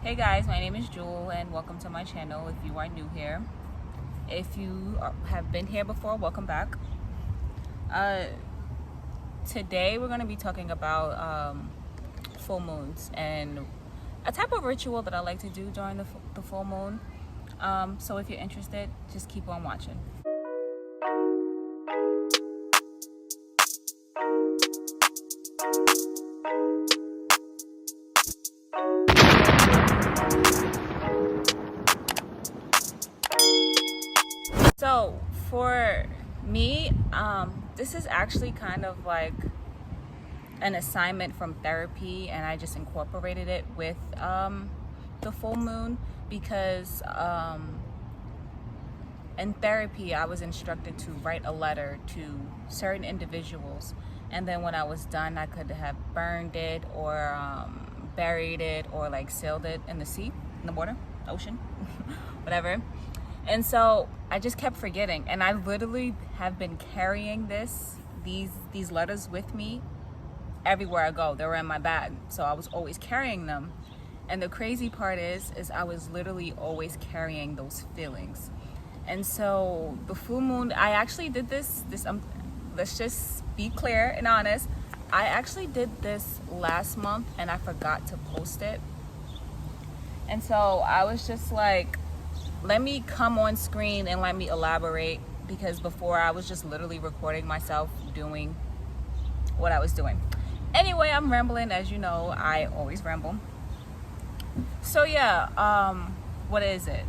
Hey guys, my name is Jewel and welcome to my channel if you are new here. If you have been here before, welcome back. Today we're going to be talking about full moons and a type of ritual that I like to do during the full moon. So if you're interested, just keep on watching. So for me, this is actually kind of like an assignment from therapy, and I just incorporated it with the full moon because in therapy I was instructed to write a letter to certain individuals, and then when I was done I could have burned it or buried it or like sealed it in the sea, in the water, ocean, whatever. And so I just kept forgetting, and I literally have been carrying these letters with me everywhere I go. They were in my bag, so I was always carrying them. And the crazy part is I was literally always carrying those feelings. And so the full moon, I actually did this let's just be clear and honest. I actually did this last month and I forgot to post it. And so I was just like, let me come on screen and let me elaborate, because before I was just literally recording myself doing what I was doing. Anyway, I'm rambling. As you know, I always ramble. So yeah, what is it?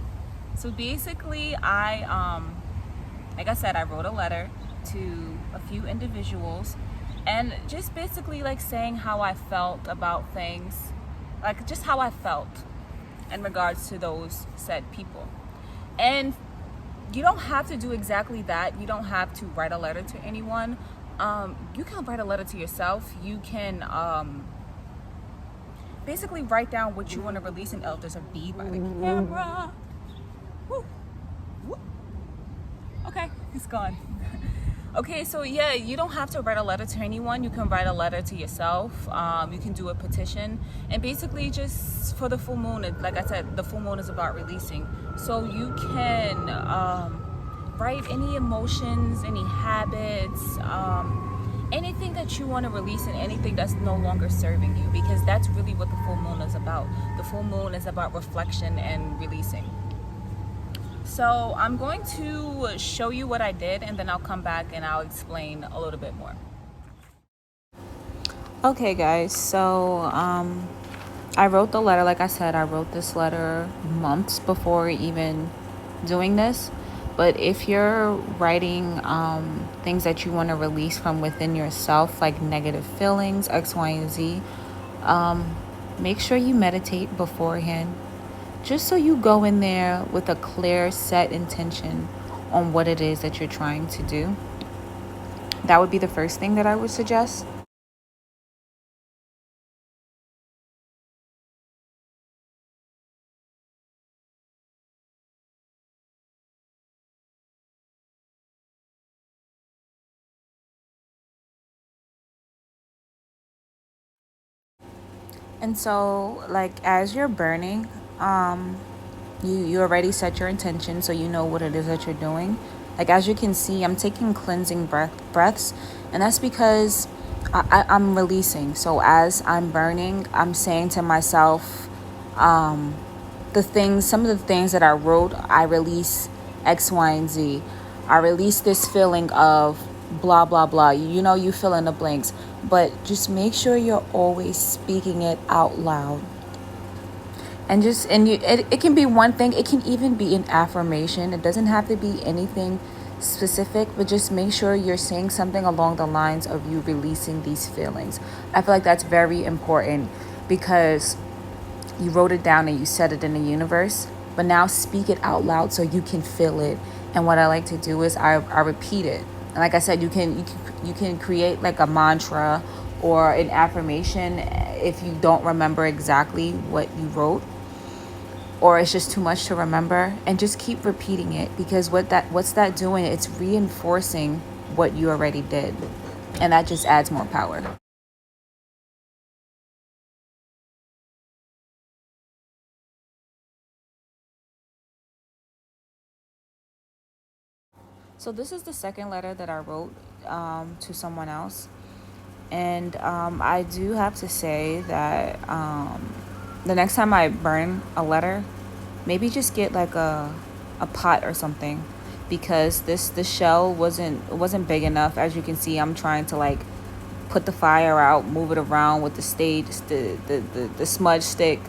So basically like I said, I wrote a letter to a few individuals and just basically like saying how I felt about things, like just how I felt in regards to those said people. And you don't have to do exactly that. You don't have to write a letter to anyone. You can write a letter to yourself. You can basically write down what you want to release. And there's a bee by the camera. Woo. Woo. Okay, it's gone. Okay, so yeah, you don't have to write a letter to anyone. You can write a letter to yourself. You can do a petition, and basically just for the full moon, like I said, the full moon is about releasing. So you can write any emotions, any habits, anything that you want to release, and anything that's no longer serving you, because that's really what the full moon is about. The full moon is about reflection and releasing. So I'm going to show you what I did, and then I'll come back and I'll explain a little bit more. Okay guys, so I wrote the letter. Like I said, I wrote this letter months before even doing this. But if you're writing things that you want to release from within yourself, like negative feelings, X, Y, and Z, make sure you meditate beforehand, just so you go in there with a clear, set intention on what it is that you're trying to do. That would be the first thing that I would suggest. And so, like, as you're burning, you already set your intention, so you know what it is that you're doing. Like, as you can see, I'm taking cleansing breaths, and that's because I'm releasing. So as I'm burning, I'm saying to myself, some of the things that I wrote, I release X, Y, and Z. I release this feeling of blah, blah, blah. You fill in the blanks, but just make sure you're always speaking it out loud. And it can be one thing. It can even be an affirmation. It doesn't have to be anything specific, but just make sure you're saying something along the lines of you releasing these feelings. I feel like that's very important, because you wrote it down and you set it in the universe, but now speak it out loud so you can feel it. And what I like to do is I repeat it. And like I said, you can create like a mantra or an affirmation if you don't remember exactly what you wrote, or it's just too much to remember, and just keep repeating it, because what's that doing? It's reinforcing what you already did, and that just adds more power. So this is the second letter that I wrote to someone else. And I do have to say that the next time I burn a letter, maybe just get like a pot or something, because the shell wasn't big enough. As you can see, I'm trying to like put the fire out, move it around with the smudge stick,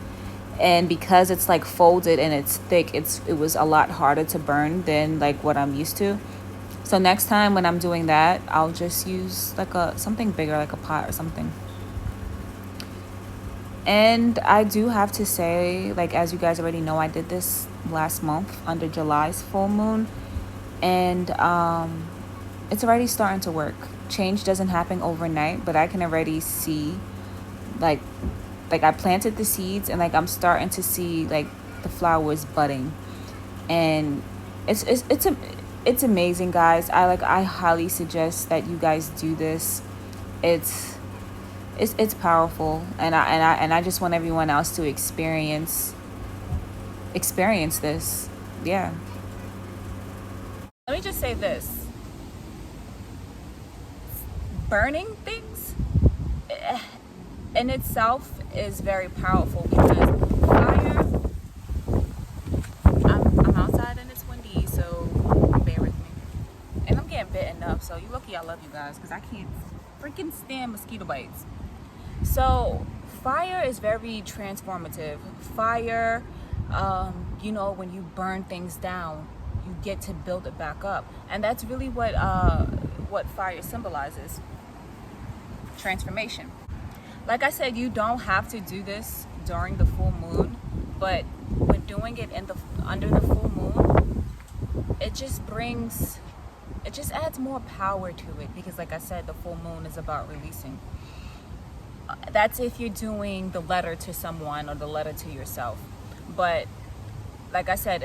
and because it's like folded and it's thick, it was a lot harder to burn than like what I'm used to. So next time when I'm doing that, I'll just use like something bigger, like a pot or something. And I do have to say, like, as you guys already know, I did this last month under July's full moon, and it's already starting to work. Change doesn't happen overnight, but I can already see, like I planted the seeds, and like I'm starting to see like the flowers budding, and it's amazing, guys. I highly suggest that you guys do this. It's it's powerful, and I just want everyone else to experience this. Yeah. Let me just say this. Burning things in itself is very powerful, because fire, I'm outside and it's windy, so bear with me. And I'm getting bitten up, so you lucky I love you guys, because I can't freaking stand mosquito bites. So fire is very transformative. Fire, when you burn things down, you get to build it back up, and that's really what fire symbolizes: transformation. Like I said, you don't have to do this during the full moon, but when doing it under the full moon, it just adds more power to it, because like I said, the full moon is about releasing. That's if you're doing the letter to someone or the letter to yourself. But like I said,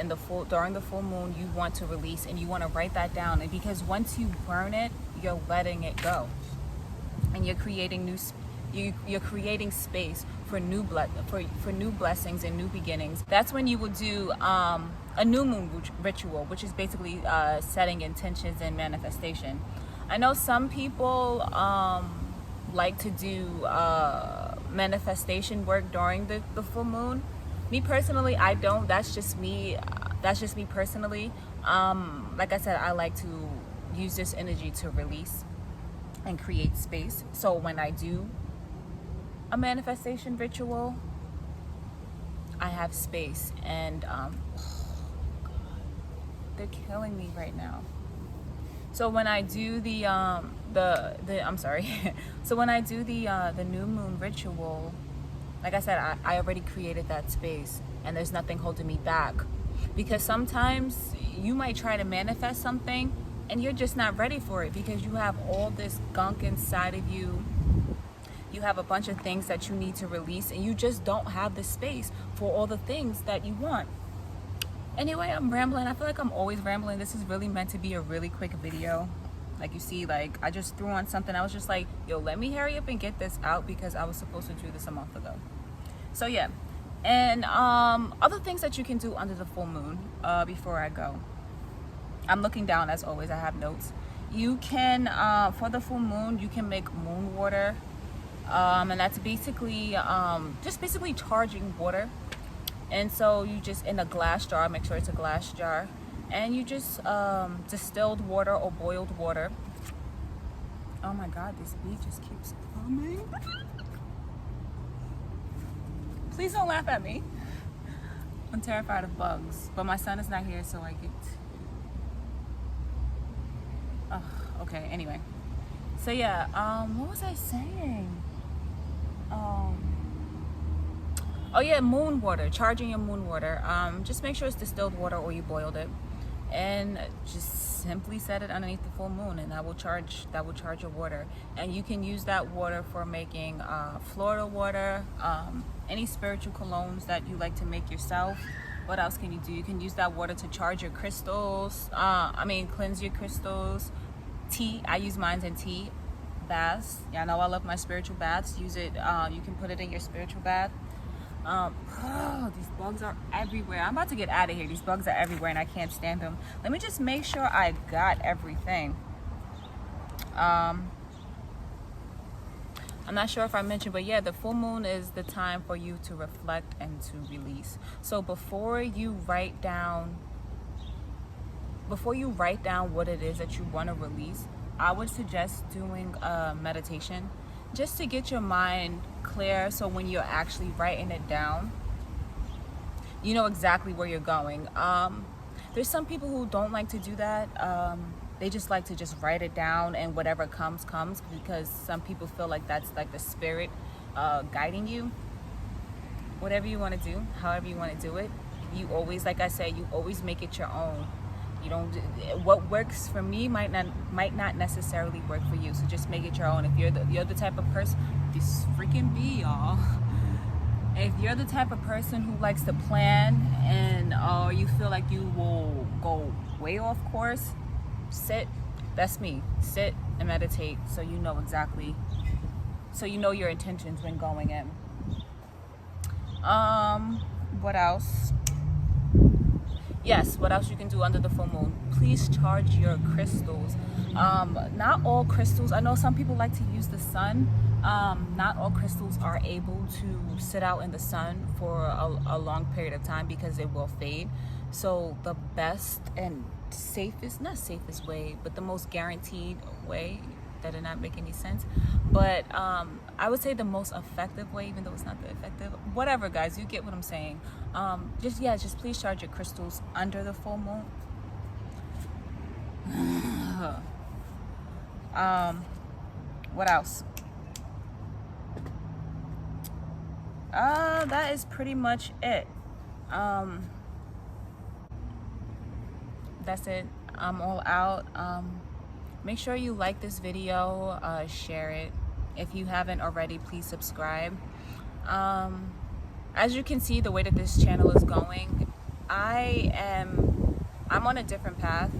during the full moon, you want to release, and you want to write that down. And because once you burn it, you're letting it go, and you're creating you're creating space for new blessings and new beginnings. That's when you will do a new moon ritual, which is basically setting intentions and manifestation. I know some people like to do manifestation work during the full moon. Me personally, I don't. That's just me personally. Like I said, I like to use this energy to release and create space. So when I do a manifestation ritual, I have space, and oh God, they're killing me right now. So when I do the I'm sorry. So when I do the new moon ritual, like I said, I already created that space, and there's nothing holding me back. Because sometimes you might try to manifest something and you're just not ready for it, because you have all this gunk inside of you. You have a bunch of things that you need to release, and you just don't have the space for all the things that you want. Anyway, I'm rambling. I feel like I'm always rambling. This is really meant to be a really quick video. Like you see, like I just threw on something. I was just like, yo, let me hurry up and get this out, because I was supposed to do this a month ago. So yeah. And other things that you can do under the full moon, before I go. I'm looking down as always. I have notes. You can, for the full moon, you can make moon water. And that's basically just basically charging water. And so you just, in a glass jar, make sure it's a glass jar, and you just distilled water or boiled water. Oh my God, this bee just keeps coming. Please don't laugh at me. I'm terrified of bugs, but my son is not here, so I get. Oh, okay. Anyway, so yeah. What was I saying? Oh yeah, moon water. Charging your moon water. Just make sure it's distilled water or you boiled it, and just simply set it underneath the full moon, and that will charge your water. And you can use that water for making Florida water, any spiritual colognes that you like to make yourself. What else can you do? You can use that water to charge your crystals. Cleanse your crystals. Tea. I use mine in tea. Baths. Yeah, I know I love my spiritual baths. Use it. You can put it in your spiritual bath. These bugs bugs are everywhere. I'm about to get out of here. These bugs are everywhere and I can't stand them. Let me just make sure I got everything. I'm not sure if I mentioned, but yeah, the full moon is the time for you to reflect and to release. So before you write down what it is that you want to release, I would suggest doing a meditation just to get your mind clear, so when you're actually writing it down, you know exactly where you're going. There's some people who don't like to do that. They just like to just write it down and whatever comes, because some people feel like that's like the spirit guiding you. Whatever you want to do, however you want to do it, you always, like I said, you always make it your own. You don't, what works for me might not necessarily work for you. So just make it your own. If you're the type of person, this freaking be y'all. If you're the type of person who likes to plan and you feel like you will go way off course, sit. That's me. Sit and meditate, so you know exactly. So you know your intentions when going in. What else? Yes, what else you can do under the full moon? Please charge your crystals. Not all crystals, I know some people like to use the sun. Not all crystals are able to sit out in the sun for a long period of time because it will fade. So the best and safest, not safest way, but the most guaranteed way, that did not make any sense, but I would say the most effective way, even though it's not that effective, whatever guys, you get what I'm saying. Just please charge your crystals under the full moon. What else? That is pretty much it. That's it. I'm all out. Make sure you like this video, share it. If you haven't already, please subscribe. As you can see, the way that this channel is going, I'm on a different path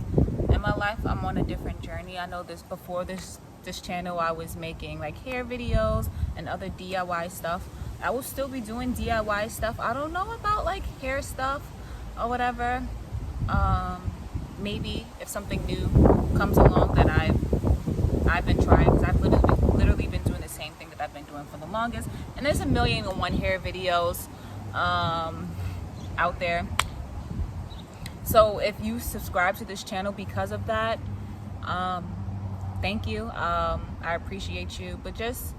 in my life. I'm on a different journey. I know before this channel, I was making like hair videos and other DIY stuff. I will still be doing DIY stuff. I don't know about like hair stuff or whatever. Maybe if something new comes along that I've been trying, because I've literally been doing the same thing that I've been doing for the longest. And there's 1,000,001 hair videos out there. So if you subscribe to this channel because of that, thank you. I appreciate you. But just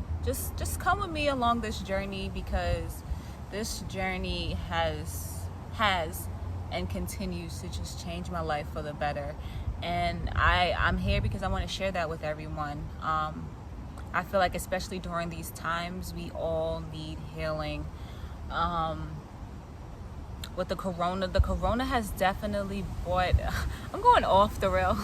come with me along this journey, because this journey has and continues to just change my life for the better. And I'm here because I want to share that with everyone. I feel like especially during these times, we all need healing. With the corona has definitely brought, I'm going off the rail,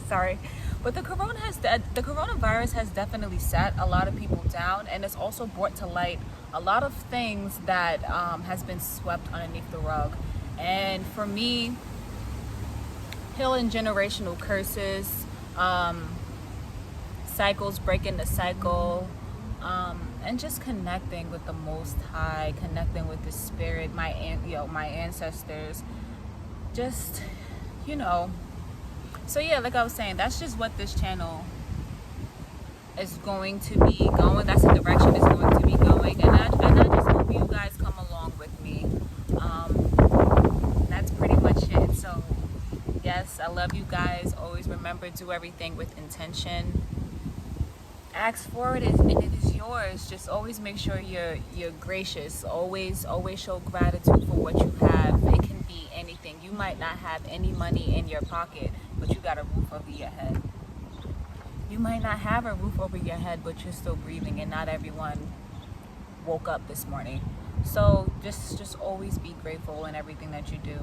sorry. But the coronavirus has definitely set a lot of people down, and it's also brought to light a lot of things that has been swept underneath the rug. And for me, healing generational curses, cycles, breaking the cycle, and just connecting with the Most High, connecting with the Spirit, my ancestors, just, So yeah, like I was saying, that's just what this channel is going to be going. That's the direction it's going to be going, and I just hope you guys come along with me. That's pretty much it. So yes, I love you guys. Always remember, do everything with intention. Ask for it, and it is yours. Just always make sure you're gracious. Always show gratitude for what you have. It can be anything. You might not have any money in your pocket, but you got a roof over your head. You might not have a roof over your head, but you're still breathing, and not everyone woke up this morning. So just always be grateful in everything that you do.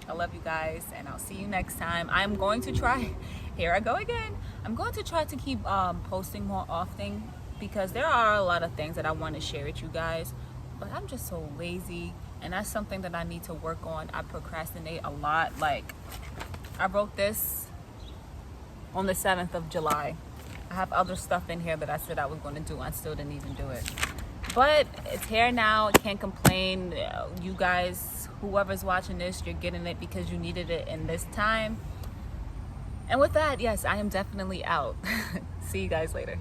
I love you guys, and I'll see you next time. I'm going to try, here I go again, I'm going to try to keep posting more often, because there are a lot of things that I want to share with you guys, but I'm just so lazy, and that's something that I need to work on. I procrastinate a lot. Like, I wrote this on the 7th of July. I have other stuff in here that I said I was going to do. I still didn't even do it. But it's here now. I can't complain. You guys whoever's watching this, you're getting it because you needed it in this time. And with that, yes, I am definitely out. See you guys later.